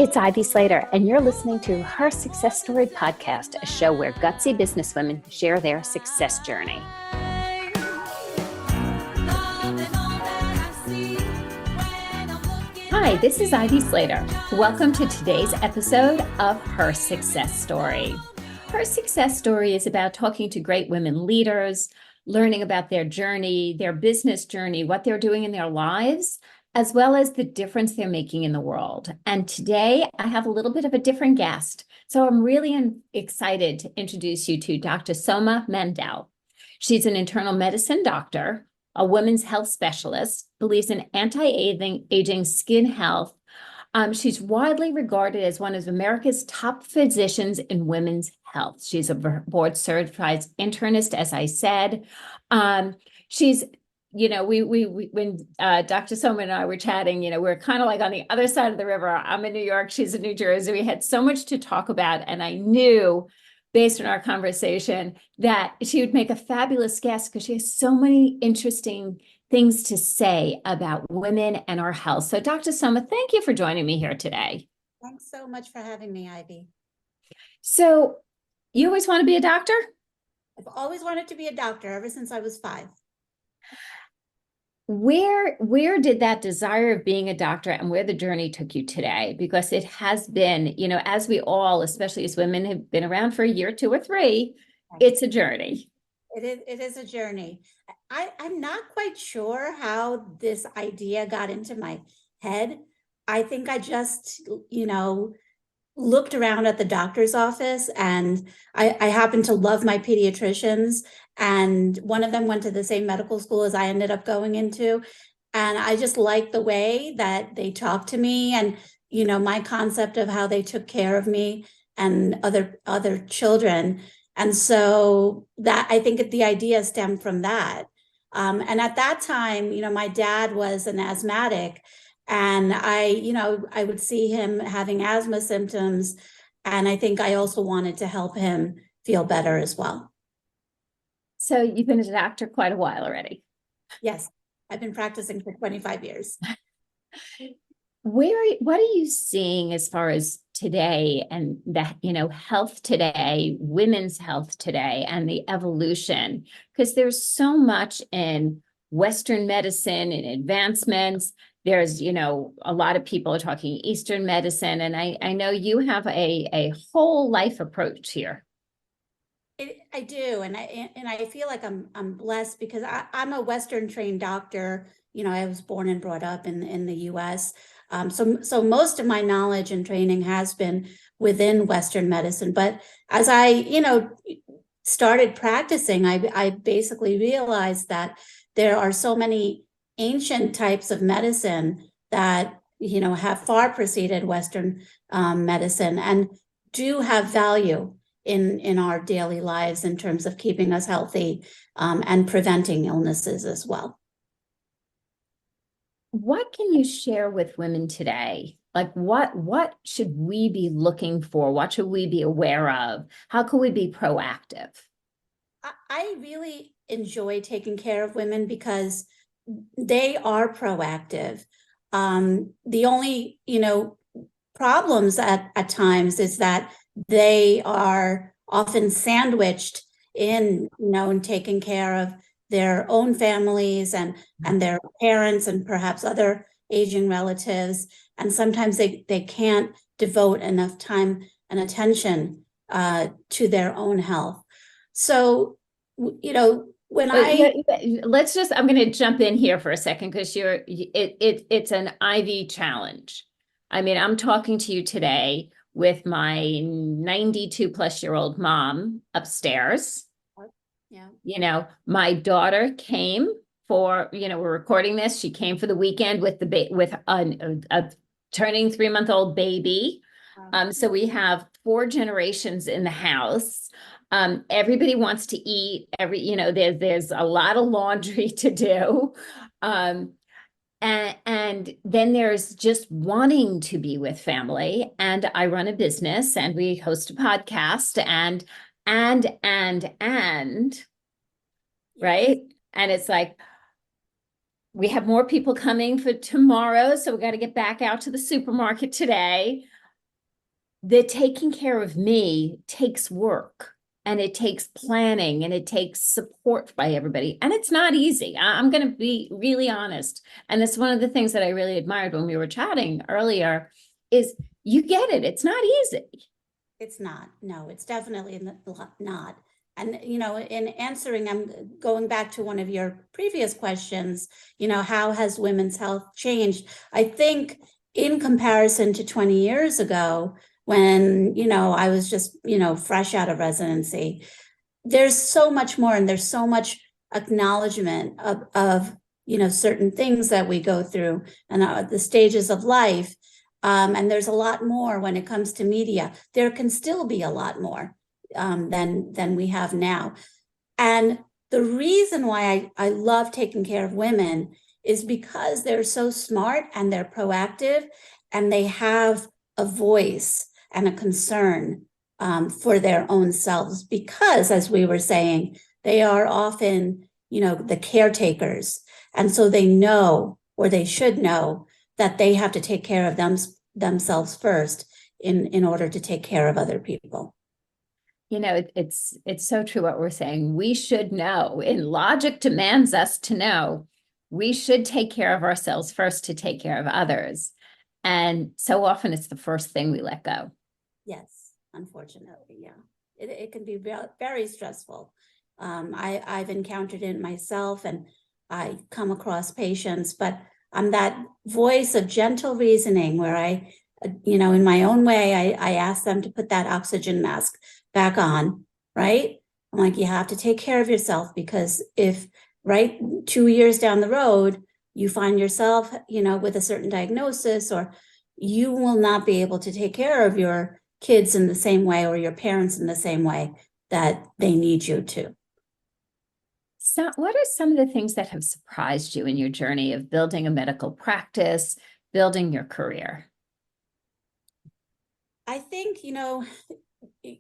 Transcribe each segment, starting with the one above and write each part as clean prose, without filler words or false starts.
it's Ivy Slater, and you're listening to Her Success Story podcast, a show where gutsy businesswomen share their success journey. Hi, this is Ivy Slater. Welcome to today's episode of Her Success Story. Her Success Story is about talking to great women leaders, learning about their journey, their business journey, what they're doing in their lives, as well as the difference they're making in the world. And today I have a little bit of a different guest. So I'm really excited to introduce you to Dr. Soma Mandal. She's an internal medicine doctor, a women's health specialist, believes in anti-aging skin health. She's widely regarded as one of America's top physicians in women's health. She's a board-certified internist, as I said. She's when Dr. Soma and I were chatting, we're kind of like on the other side of the river. I'm in New York, she's in New Jersey. We had so much to talk about. And I knew, based on our conversation, that she would make a fabulous guest because she has so many interesting things to say about women and our health. So Dr. Soma, thank you for joining me here today. Thanks so much for having me, Ivy. So you always want to be a doctor? I've always wanted to be a doctor ever since I was 5. Where did that desire of being a doctor and where the journey took you today? Because it has been, as we all, especially as women, have been around for a year, 2 or 3, it's a journey. It is a journey. I'm not quite sure how this idea got into my head. I think I just, looked around at the doctor's office, and I happen to love my pediatricians, and one of them went to the same medical school as I ended up going into, and I just liked the way that they talked to me, and my concept of how they took care of me and other children. And so that, I think the idea stemmed from that. And at that time, my dad was an asthmatic, and I would see him having asthma symptoms. And I think I also wanted to help him feel better as well. So you've been a doctor quite a while already. Yes, I've been practicing for 25 years. What are you seeing as far as today and the, health today, women's health today, and the evolution? Because there's so much in Western medicine and advancements. There's, a lot of people are talking Eastern medicine, and I know you have a whole life approach here. I do, and I feel like I'm blessed because I'm a Western trained doctor. I was born and brought up in the U.S. So most of my knowledge and training has been within Western medicine. But as I, started practicing, I basically realized that there are so many ancient types of medicine that, have far preceded Western medicine and do have value in our daily lives in terms of keeping us healthy and preventing illnesses as well. What can you share with women today? Like what should we be looking for? What should we be aware of? How can we be proactive? I really enjoy taking care of women because they are proactive. The only, problems at times is that they are often sandwiched in, in taking care of their own families and their parents and perhaps other aging relatives. And sometimes they can't devote enough time and attention to their own health. So, when I'm going to jump in here for a second because it's an Ivy challenge. I mean, I'm talking to you today with my 92 plus year old mom upstairs. Yeah. My daughter came for, we're recording this. She came for the weekend with a turning 3-month-old baby. So we have 4 generations in the house. Everybody wants to eat. There's a lot of laundry to do. And then there's just wanting to be with family. And I run a business and we host a podcast and right. And it's like, we have more people coming for tomorrow. So we got to get back out to the supermarket today. the taking care of me takes work, and it takes planning, and it takes support by everybody. And it's not easy. I'm going to be really honest. And that's one of the things that I really admired when we were chatting earlier is you get it. It's not easy. It's not. No, it's definitely not. And, in answering, I'm going back to one of your previous questions, how has women's health changed? I think in comparison to 20 years ago, when, I was just, fresh out of residency, there's so much more, and there's so much acknowledgement of certain things that we go through and the stages of life. And there's a lot more when it comes to media. There can still be a lot more than we have now. And the reason why I love taking care of women is because they're so smart and they're proactive, and they have a voice and a concern for their own selves, because, as we were saying, they are often, the caretakers. And so they know, or they should know, that they have to take care of themselves first in order to take care of other people. It's so true what we're saying. We should know, and logic demands us to know we should take care of ourselves first to take care of others. And so often it's the first thing we let go. Yes, unfortunately, yeah. It can be very stressful. I've encountered it myself, and I come across patients, but I'm that voice of gentle reasoning where I, in my own way, I ask them to put that oxygen mask back on, right? I'm like, you have to take care of yourself, because if, right, 2 years down the road, you find yourself, with a certain diagnosis, or you will not be able to take care of your kids in the same way, or your parents in the same way that they need you to. So what are some of the things that have surprised you in your journey of building a medical practice, building your career? I think,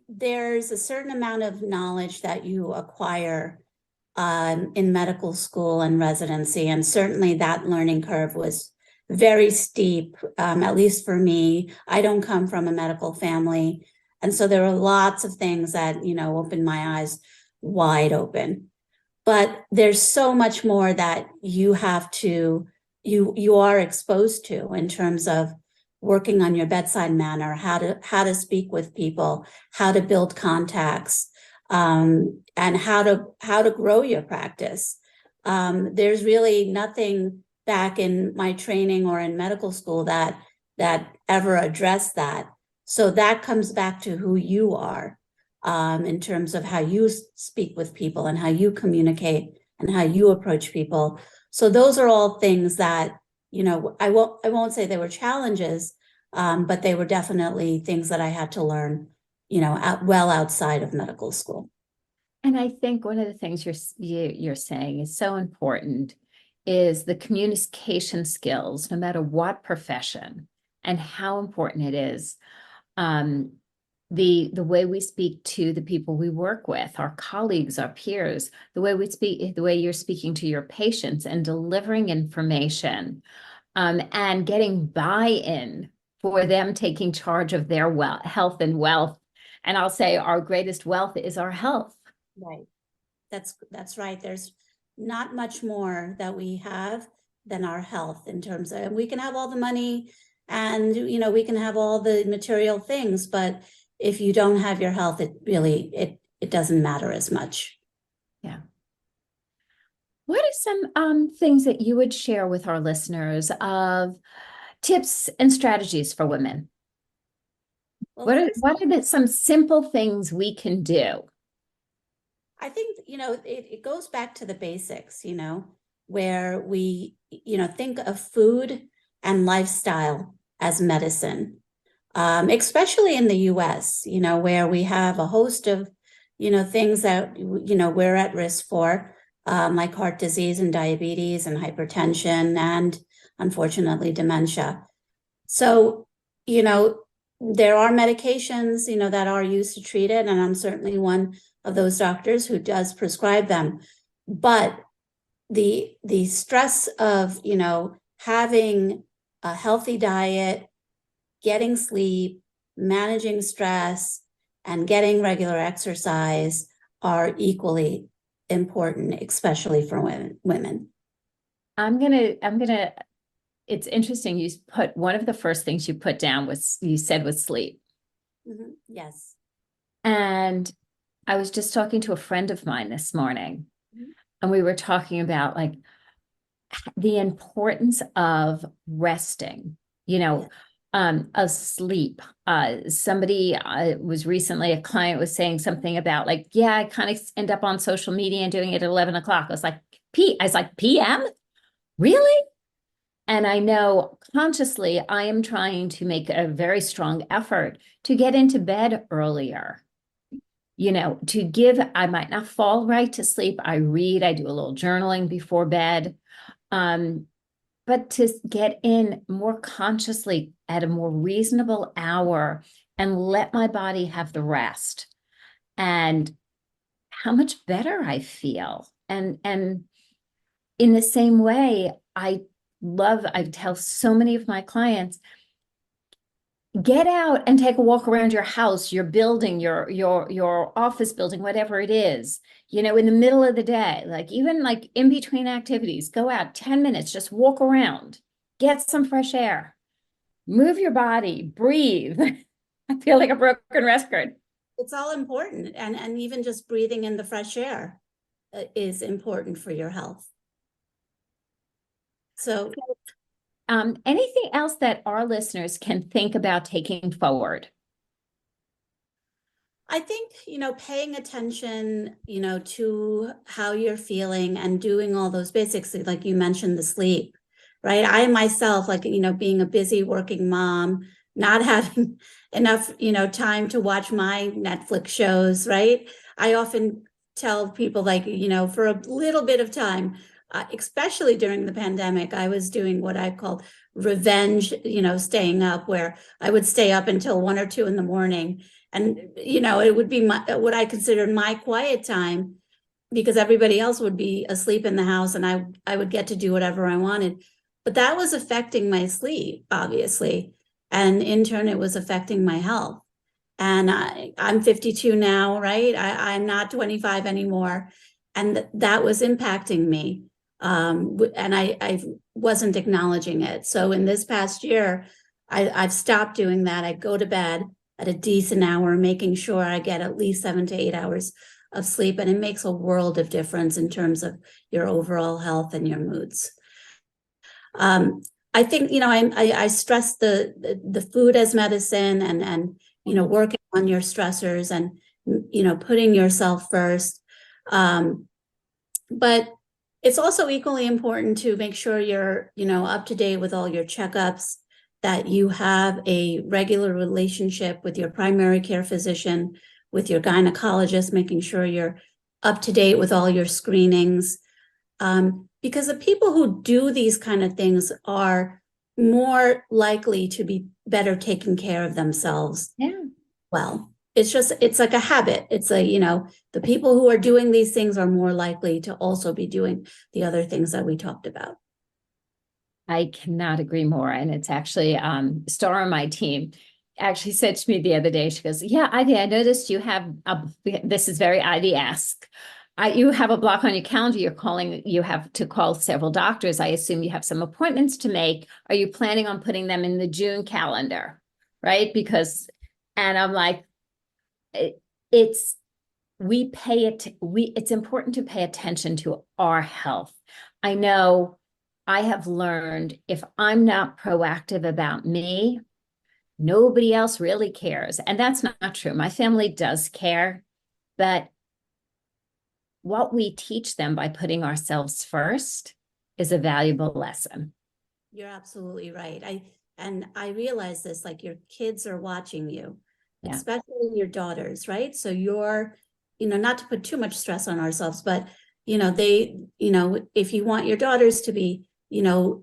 there's a certain amount of knowledge that you acquire in medical school and residency. And certainly that learning curve was very steep, at least for me. I don't come from a medical family. And so there were lots of things that, opened my eyes wide open. But there's so much more that you are exposed to in terms of working on your bedside manner, how to speak with people, how to build contacts, and how to grow your practice. There's really nothing back in my training or in medical school that ever addressed that. So that comes back to who you are, in terms of how you speak with people and how you communicate and how you approach people. So those are all things that, I won't say they were challenges, but they were definitely things that I had to learn, well outside of medical school. And I think one of the things you're saying is so important is the communication skills, no matter what profession, and how important it is. The way we speak to the people we work with, our colleagues, our peers, the way you're speaking to your patients and delivering information, and getting buy-in for them taking charge of their health and wealth. And I'll say our greatest wealth is our health. Right. That's right. There's not much more that we have than our health, in terms of, we can have all the money, and, we can have all the material things, but if you don't have your health, it doesn't matter as much. Yeah. What are some things that you would share with our listeners of tips and strategies for women? Well, What are some simple things we can do? I think, it goes back to the basics, where we, think of food and lifestyle as medicine, especially in the US, where we have a host of, things that, we're at risk for, like heart disease and diabetes and hypertension and, unfortunately, dementia. So, there are medications, that are used to treat it, and I'm certainly one of those doctors who does prescribe them. But the stress of, having a healthy diet, getting sleep, managing stress and getting regular exercise are equally important, especially for women. It's interesting. You put one of the first things you put down you said was sleep. Mm-hmm. Yes. And I was just talking to a friend of mine this morning, Mhm. and we were talking about like the importance of resting, of sleep. Somebody was recently, a client was saying something about like, yeah, I kind of end up on social media and doing it at 11 o'clock. I was like, PM? Really? And I know consciously I am trying to make a very strong effort to get into bed earlier. I might not fall right to sleep. I read, I do a little journaling before bed. But to get in more consciously at a more reasonable hour and let my body have the rest, and how much better I feel. And in the same way, I tell so many of my clients, get out and take a walk around your house, your building, your office building, whatever it is, in the middle of the day, like even like in between activities, go out 10 minutes, just walk around, get some fresh air, move your body, breathe. I feel like a broken record. It's all important. And even just breathing in the fresh air is important for your health. So anything else that our listeners can think about taking forward? I think, paying attention, to how you're feeling and doing all those basics, like you mentioned, the sleep, right? I myself, like, being a busy working mom, not having enough, time to watch my Netflix shows, right? I often tell people, like, for a little bit of time, especially during the pandemic, I was doing what I called revenge, staying up, where I would stay up until 1 or 2 in the morning. And, it would be what I considered my quiet time, because everybody else would be asleep in the house and I would get to do whatever I wanted. But that was affecting my sleep, obviously. And in turn, it was affecting my health. And I'm 52 now, right? I'm not 25 anymore. And that was impacting me. And I wasn't acknowledging it. So in this past year, I've stopped doing that. I go to bed at a decent hour, making sure I get at least 7 to 8 hours of sleep. And it makes a world of difference in terms of your overall health and your moods. I think, I stress the food as medicine, and working on your stressors and, putting yourself first. But it's also equally important to make sure you're, up to date with all your checkups, that you have a regular relationship with your primary care physician, with your gynecologist, making sure you're up to date with all your screenings. Because the people who do these kind of things are more likely to be better taking care of themselves. Yeah. Well, it's like a habit. It's the people who are doing these things are more likely to also be doing the other things that we talked about. I cannot agree more. And it's actually Star on my team actually said to me the other day, she goes, yeah, Ivy, I noticed you have this is very Ivy-esque. You have a block on your calendar. You have to call several doctors. I assume you have some appointments to make. Are you planning on putting them in the June calendar? Right? And I'm like, it's important to pay attention to our health. I know I have learned if I'm not proactive about me, nobody else really cares. And that's not true. My family does care, but what we teach them by putting ourselves first is a valuable lesson. You're absolutely right. I realize this, like, your kids are watching you, Yeah. especially your daughters, right? So you're, not to put too much stress on ourselves, but if you want your daughters to be,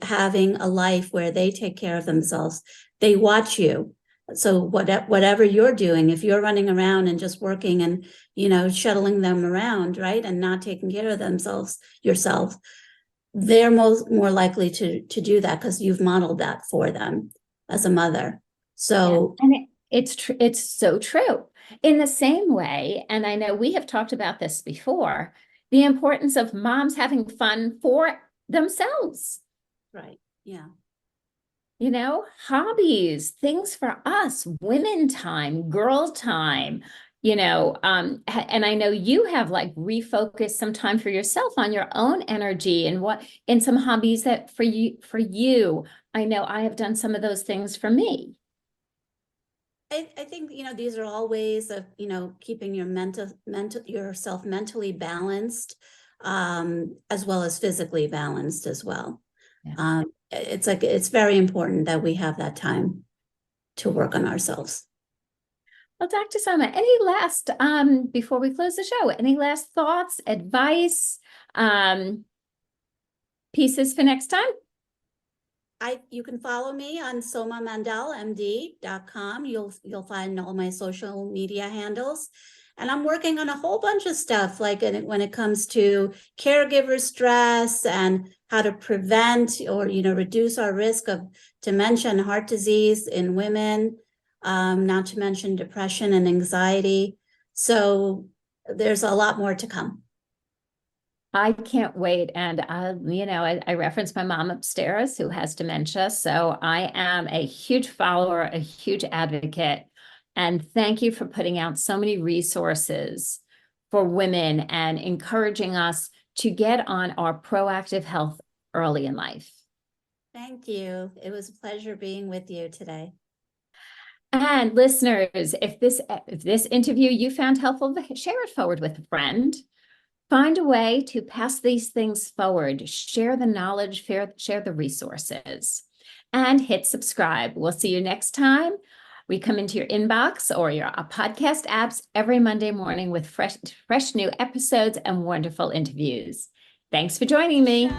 having a life where they take care of themselves, they watch you. So whatever you're doing, if you're running around and just working and, shuttling them around, right, and not taking care of themselves yourself, they're more likely to do that because you've modeled that for them as a mother. So yeah. It's so true. In the same way, and I know we have talked about this before, the importance of moms having fun for themselves. Right. Yeah. Hobbies, things for us, women time, girl time, and I know you have like refocused some time for yourself on your own energy and some hobbies that for you, I know I have done some of those things for me. I think, these are all ways of, keeping your yourself mentally balanced, as well as physically balanced as well. Yeah. It's very important that we have that time to work on ourselves. Well, Dr. Soma, before we close the show, any last thoughts, advice, um, pieces for next time? You can follow me on somamandalmd.com. You'll find all my social media handles. And I'm working on a whole bunch of stuff, like when it comes to caregiver stress and how to prevent or reduce our risk of dementia and heart disease in women, not to mention depression and anxiety. So there's a lot more to come. I can't wait. And, I referenced my mom upstairs who has dementia. So I am a huge follower, a huge advocate. And thank you for putting out so many resources for women and encouraging us to get on our proactive health early in life. Thank you. It was a pleasure being with you today. And listeners, if this interview you found helpful, share it forward with a friend. Find a way to pass these things forward, share the knowledge, share the resources, and hit subscribe. We'll see you next time. We come into your inbox or your podcast apps every Monday morning with fresh new episodes and wonderful interviews. Thanks for joining me.